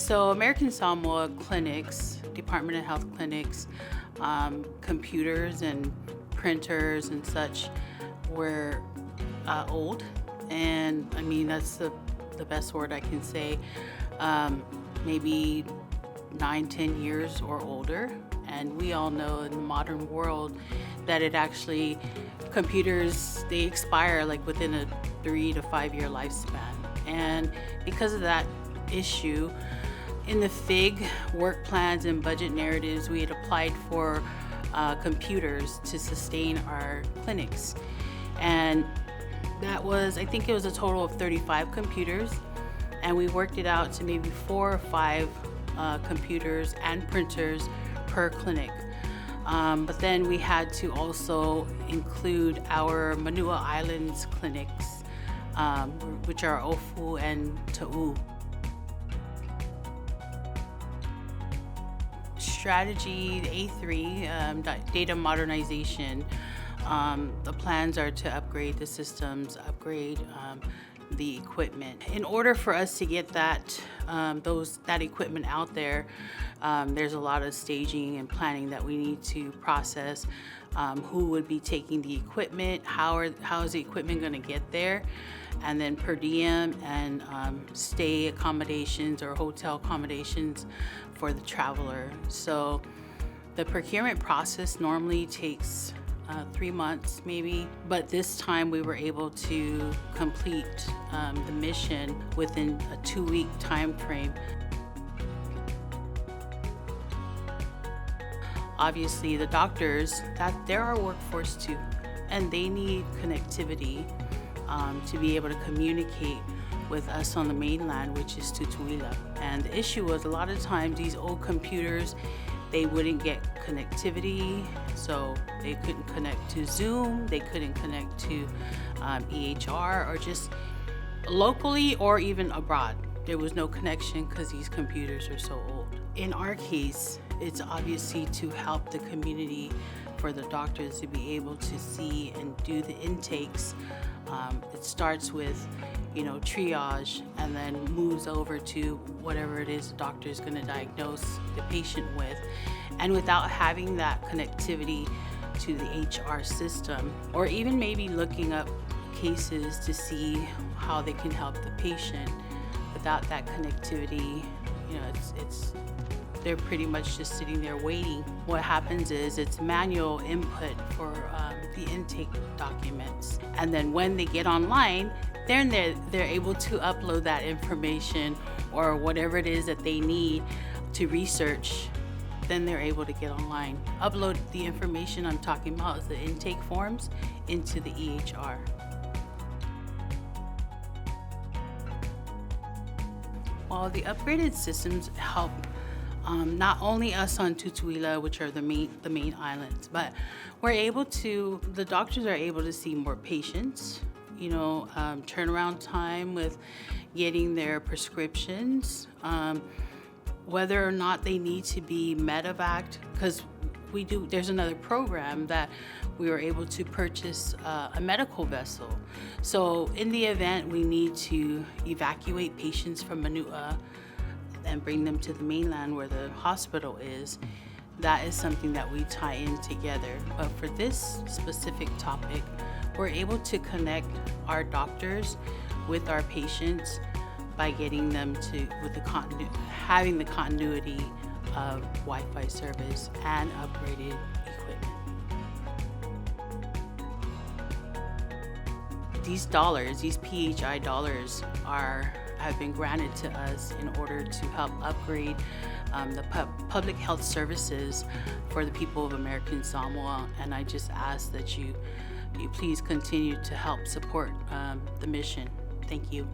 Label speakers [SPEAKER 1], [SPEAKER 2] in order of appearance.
[SPEAKER 1] So American Samoa clinics, Department of Health clinics, computers and printers and such were old, and I mean that's the best word I can say. Maybe 9-10 years or older, and we all know in the modern world that computers, they expire like within a 3 to 5 year lifespan. And because of that issue, in the PHIG work plans and budget narratives, we had applied for computers to sustain our clinics. And that was, I think it was a total of 35 computers. And we worked it out to maybe 4 or 5 computers and printers per clinic. But then we had to also include our Manuʻa Islands clinics, which are Ofu and Ta'u. Strategy A3, data modernization. The plans are to upgrade the systems, upgrade the equipment. In order for us to get that equipment out there, there's a lot of staging and planning that we need to process. Who would be taking the equipment? How is the equipment going to get there? And then per diem and stay accommodations or hotel accommodations for the traveler. So the procurement process normally takes 3 months maybe, but this time we were able to complete the mission within a 2-week time frame. Obviously the doctors, they're our workforce too, and they need connectivity to be able to communicate with us on the mainland, which is Tutuila. And the issue was a lot of times these old computers, they wouldn't get connectivity, so they couldn't connect to Zoom, they couldn't connect to EHR, or just locally or even abroad. There was no connection because these computers are so old. In our case, it's obviously to help the community, for the doctors to be able to see and do the intakes. It starts with triage and then moves over to whatever it is the doctor is going to diagnose the patient with. And without having that connectivity to the HR system, or even maybe looking up cases to see how they can help the patient, without that connectivity, they're pretty much just sitting there waiting. What happens is it's manual input for the intake documents. And then when they get online, then they're able to upload that information or whatever it is that they need to research. Then they're able to get online. Upload the information I'm talking about is the intake forms into the EHR. Well, the upgraded systems help not only us on Tutuila, which are the main islands, but the doctors are able to see more patients, turnaround time with getting their prescriptions, whether or not they need to be medevaced, because there's another program that we were able to purchase a medical vessel. So in the event we need to evacuate patients from Manuʻa and bring them to the mainland where the hospital is, that is something that we tie in together. But for this specific topic, we're able to connect our doctors with our patients by getting them having the continuity of Wi-Fi service and upgraded equipment. These PHI dollars have been granted to us in order to help upgrade the public health services for the people of American Samoa. And I just ask that you please continue to help support the mission. Thank you.